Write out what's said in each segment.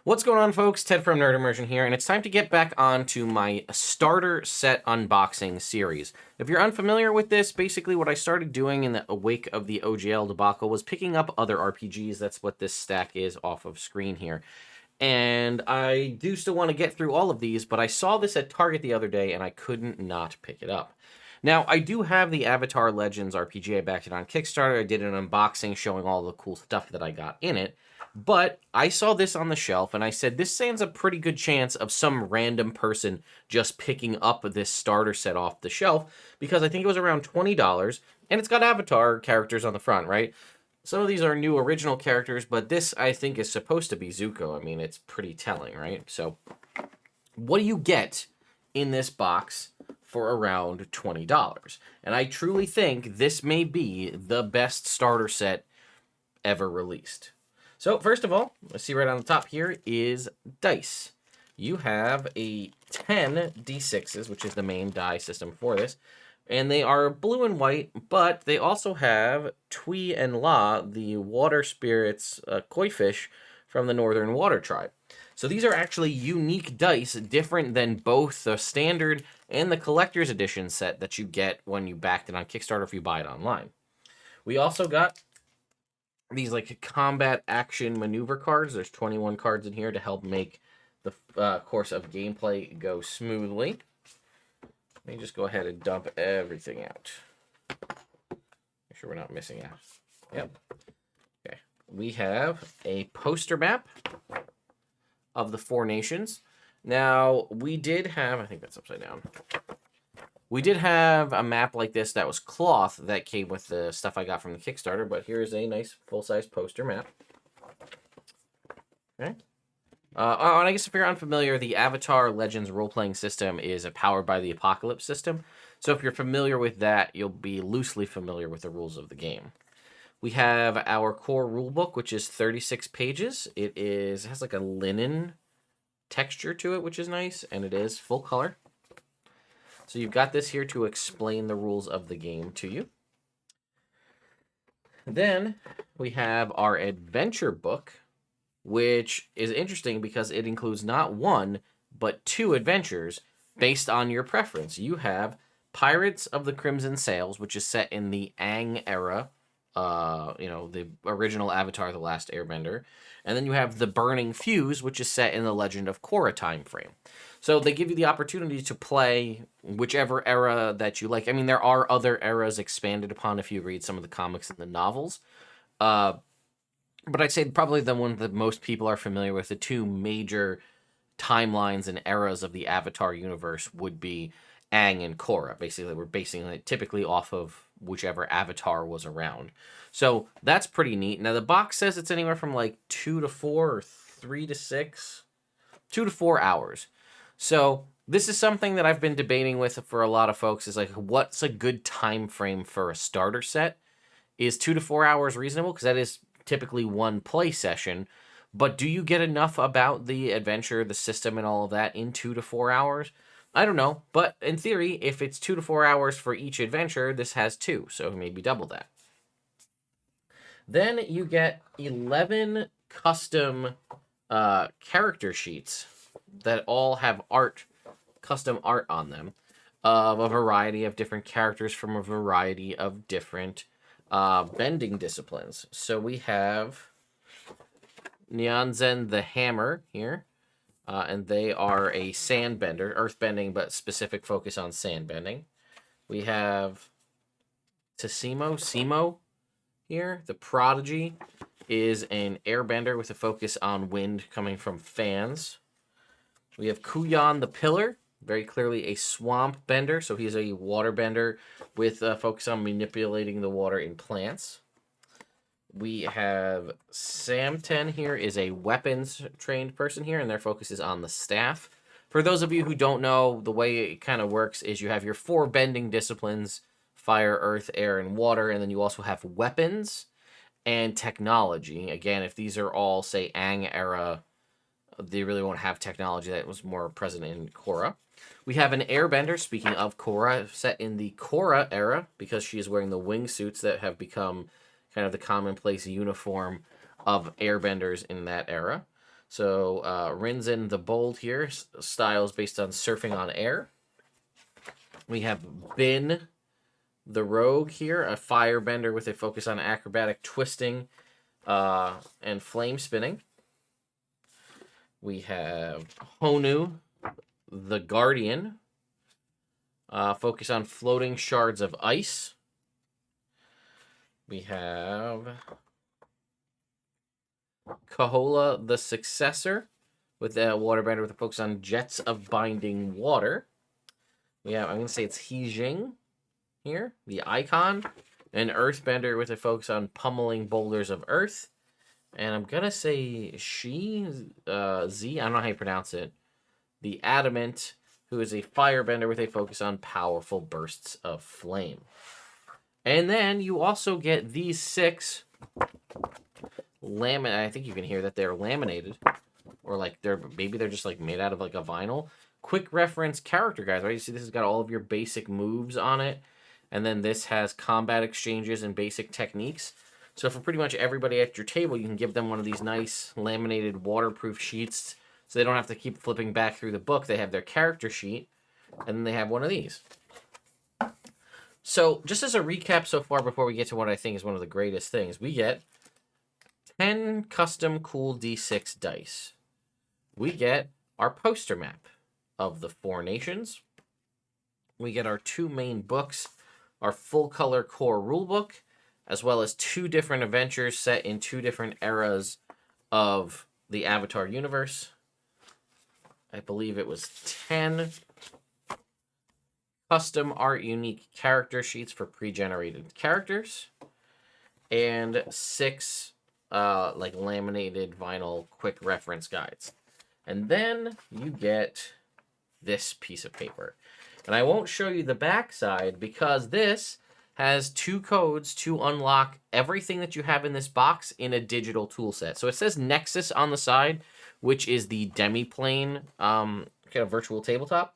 What's going on, folks? Ted from Immersion here, and it's time to get back on to my starter set unboxing series. If you're unfamiliar with this, basically what I started doing in the wake of the OGL debacle was picking up other RPGs. That's what this stack is off of screen here. And I do still want to get through all of these, but I saw this at Target the other day, and I couldn't not pick it up. Now, I do have the Avatar Legends RPG. I backed it on Kickstarter. I did an unboxing showing all the cool stuff that I got in it. But I saw this on the shelf, and I said, this stands a pretty good chance of some random person just picking up this starter set off the shelf, because I think it was around $20, and it's got Avatar characters on the front, right? Some of these are new original characters, but this, I think, is supposed to be Zuko. I mean, it's pretty telling, right? So, what do you get in this box for around $20? And I truly think this may be the best starter set ever released. So, first of all, let's see right on the top here is dice. You have a 10 D6s, which is the main die system for this. And they are blue and white, but they also have Tui and La, the water spirits, koi fish from the Northern Water Tribe. So these are actually unique dice, different than both the standard and the collector's edition set that you get when you backed it on Kickstarter if you buy it online. We also got these like combat action maneuver cards. There's 21 cards in here to help make the course of gameplay go smoothly. Let me just go ahead and dump everything out. Make sure we're not missing out. Yep. Okay. We have a poster map of the Four Nations. Now, we did have, I think that's upside down. We did have a map like this that was cloth that came with the stuff I got from the Kickstarter, but here's a nice full-size poster map. Okay. And I guess if you're unfamiliar, the Avatar Legends role-playing system is powered by the Apocalypse system. So if you're familiar with that, you'll be loosely familiar with the rules of the game. We have our core rulebook, which is 36 pages. It has like a linen texture to it, which is nice, and it is full color. So you've got this here to explain the rules of the game to you. Then we have our adventure book, which is interesting because it includes not one, but two adventures based on your preference. You have Pirates of the Crimson Sails, which is set in the Aang era, the original Avatar: The Last Airbender. And then you have The Burning Fuse, which is set in the Legend of Korra time frame. So they give you the opportunity to play whichever era that you like. I mean, there are other eras expanded upon if you read some of the comics and the novels. But I'd say probably the one that most people are familiar with, the two major timelines and eras of the Avatar universe would be Aang and Korra. Basically, we're basing it typically off of whichever Avatar was around. So that's pretty neat. Now, the box says it's anywhere from like 2 to 4 or 3 to 6, 2 to 4 hours. So this is something that I've been debating with for a lot of folks, is like, what's a good time frame for a starter set? Is 2 to 4 hours reasonable? Because that is typically one play session. But do you get enough about the adventure, the system, and all of that in 2 to 4 hours? I don't know. But in theory, if it's 2 to 4 hours for each adventure, this has 2. So maybe double that. Then you get 11 custom character sheets that all have custom art on them, of a variety of different characters from a variety of different bending disciplines. So we have Nyanzen the Hammer here, and they are a sandbender, earthbending, but specific focus on sandbending. We have Simo here. The Prodigy is an airbender with a focus on wind coming from fans. We have Kuyan the Pillar, very clearly a swamp bender, so he's a water bender with a focus on manipulating the water in plants. We have Samten here, is a weapons trained person here, and their focus is on the staff. For those of you who don't know, the way it kind of works is you have your 4 bending disciplines: fire, earth, air, and water, and then you also have weapons and technology. Again, if these are all, say, Aang era, they really won't have technology that was more present in Korra. We have an airbender, speaking of Korra, set in the Korra era, because she is wearing the wingsuits that have become kind of the commonplace uniform of airbenders in that era. So Rinzin the Bold here, styles based on surfing on air. We have Bin the Rogue here, a firebender with a focus on acrobatic twisting and flame spinning. We have Honu the Guardian, focus on floating shards of ice. We have Kahola the Successor, with a waterbender with a focus on jets of binding water. We have, I'm going to say it's Hijing here, the Icon, an earthbender with a focus on pummeling boulders of earth. And I'm going to say Z, I don't know how you pronounce it, the Adamant, who is a firebender with a focus on powerful bursts of flame. And then you also get these 6 I think you can hear that they're laminated, or like maybe they're just like made out of like a vinyl. Quick reference character guides, right? You see this has got all of your basic moves on it, and then this has combat exchanges and basic techniques. So for pretty much everybody at your table, you can give them one of these nice laminated waterproof sheets, so they don't have to keep flipping back through the book. They have their character sheet, and then they have one of these. So just as a recap so far, before we get to what I think is one of the greatest things, we get 10 custom cool D6 dice. We get our poster map of the 4 nations. We get our 2 main books, our full-color core rulebook, as well as 2 different adventures set in 2 different eras of the Avatar universe. I believe it was 10 custom art unique character sheets for pre-generated characters, and 6 like laminated vinyl quick reference guides. And then you get this piece of paper. And I won't show you the back side because this has 2 codes to unlock everything that you have in this box in a digital tool set. So it says Nexus on the side, which is the demiplane kind of virtual tabletop,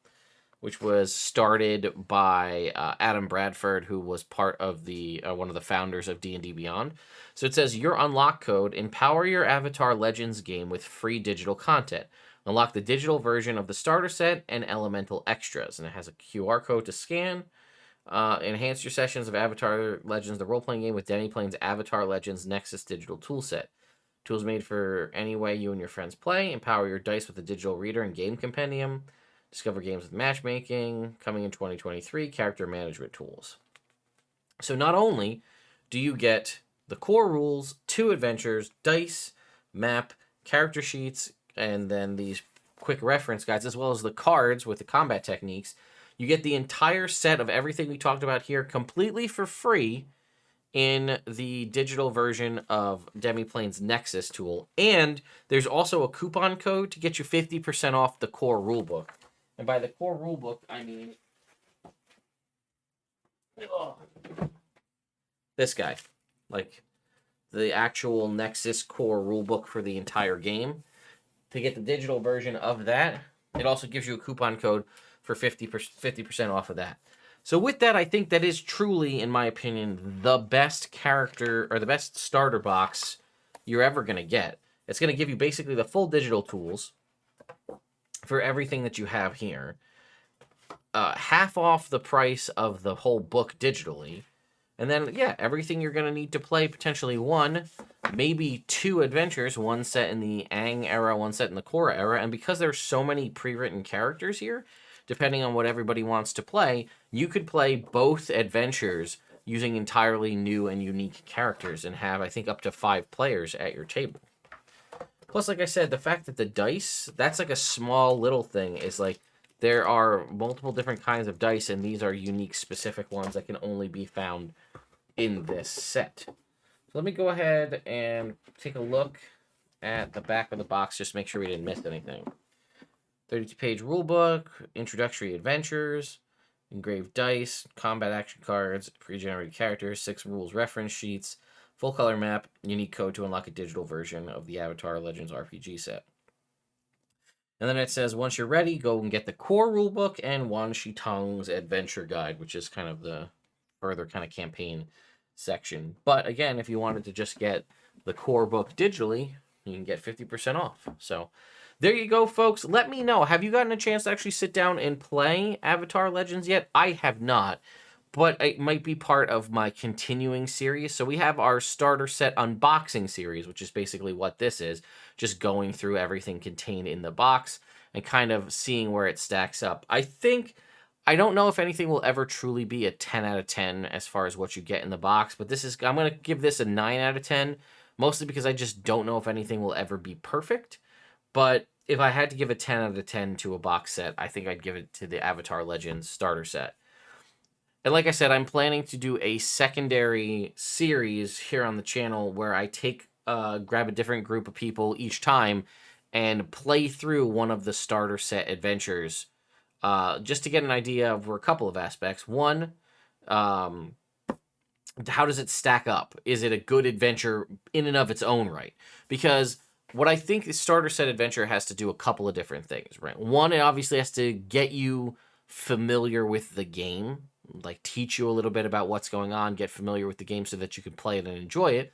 which was started by Adam Bradford, who was part of the one of the founders of D&D Beyond. So it says your unlock code: empower your Avatar Legends game with free digital content. Unlock the digital version of the starter set and elemental extras. And it has a QR code to scan. Enhance your sessions of Avatar Legends, the role-playing game, with Demiplane's Avatar Legends Nexus digital toolset. Tools made for any way you and your friends play. Empower your dice with a digital reader and game compendium. Discover games with matchmaking. Coming in 2023, character management tools. So not only do you get the core rules, 2 adventures, dice, map, character sheets, and then these quick reference guides, as well as the cards with the combat techniques, you get the entire set of everything we talked about here completely for free in the digital version of Demiplane's Nexus tool. And there's also a coupon code to get you 50% off the core rulebook. And by the core rulebook, I mean this guy. Like the actual Nexus core rulebook for the entire game. To get the digital version of that, it also gives you a coupon code for 50% off of that. So with that, I think that is truly, in my opinion, the best character or the best starter box you're ever going to get. It's going to give you basically the full digital tools for everything that you have here. Half off the price of the whole book digitally. And then, yeah, everything you're going to need to play, potentially 1, maybe 2 adventures, one set in the Aang era, one set in the Korra era. And because there's so many pre-written characters here, depending on what everybody wants to play, you could play both adventures using entirely new and unique characters and have, I think, up to 5 players at your table. Plus, like I said, the fact that the dice, that's like a small little thing, is like there are multiple different kinds of dice, and these are unique, specific ones that can only be found in this set. So let me go ahead and take a look at the back of the box, just make sure we didn't miss anything. 32-page rulebook, introductory adventures, engraved dice, combat action cards, pre-generated characters, 6 rules reference sheets, full color map, unique code to unlock a digital version of the Avatar Legends RPG set. And then it says, once you're ready, go and get the core rulebook and Wan Shi Tong's adventure guide, which is kind of the further kind of campaign section. But again, if you wanted to just get the core book digitally, you can get 50% off. So there you go, folks. Let me know. Have you gotten a chance to actually sit down and play Avatar Legends yet? I have not, but it might be part of my continuing series. So we have our starter set unboxing series, which is basically what this is, just going through everything contained in the box and kind of seeing where it stacks up. I don't know if anything will ever truly be a 10 out of 10 as far as what you get in the box, but I'm going to give this a 9 out of 10, mostly because I just don't know if anything will ever be perfect. But if I had to give a 10 out of 10 to a box set, I think I'd give it to the Avatar Legends starter set. And like I said, I'm planning to do a secondary series here on the channel where I grab a different group of people each time and play through one of the starter set adventures, just to get an idea of a couple of aspects. One, how does it stack up? Is it a good adventure in and of its own right? Because what I think the starter set adventure has to do a couple of different things, right? One, it obviously has to get you familiar with the game, like teach you a little bit about what's going on, get familiar with the game so that you can play it and enjoy it.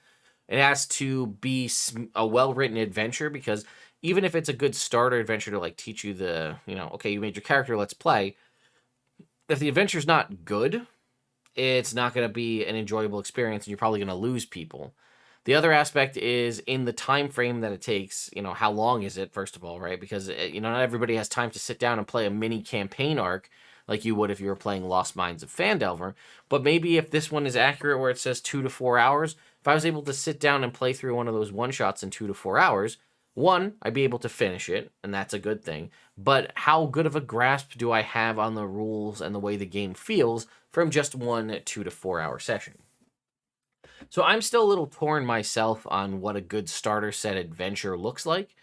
It has to be a well-written adventure, because even if it's a good starter adventure to like teach you okay, you made your character, let's play. If the adventure's not good, it's not going to be an enjoyable experience, and you're probably going to lose people. The other aspect is in the time frame that it takes. How long is it, first of all, right? Because not everybody has time to sit down and play a mini campaign arc like you would if you were playing Lost Mines of Phandelver. But maybe if this one is accurate where it says 2 to 4 hours, if I was able to sit down and play through one of those one-shots in 2 to 4 hours, one, I'd be able to finish it, and that's a good thing. But how good of a grasp do I have on the rules and the way the game feels from just one 2 to 4 hour session? So I'm still a little torn myself on what a good starter set adventure looks like.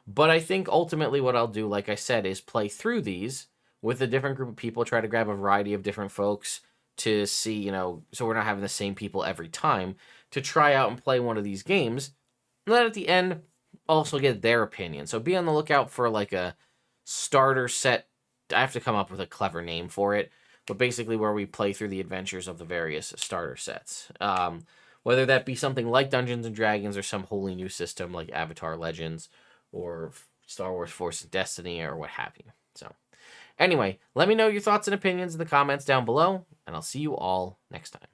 But I think ultimately what I'll do, like I said, is play through these with a different group of people, try to grab a variety of different folks to see, so we're not having the same people every time, to try out and play one of these games. And then at the end, also get their opinion. So be on the lookout for like a starter set. I have to come up with a clever name for it, but basically where we play through the adventures of the various starter sets. Whether that be something like Dungeons and Dragons or some wholly new system like Avatar Legends or Star Wars Force and Destiny or what have you. So anyway, let me know your thoughts and opinions in the comments down below, and I'll see you all next time.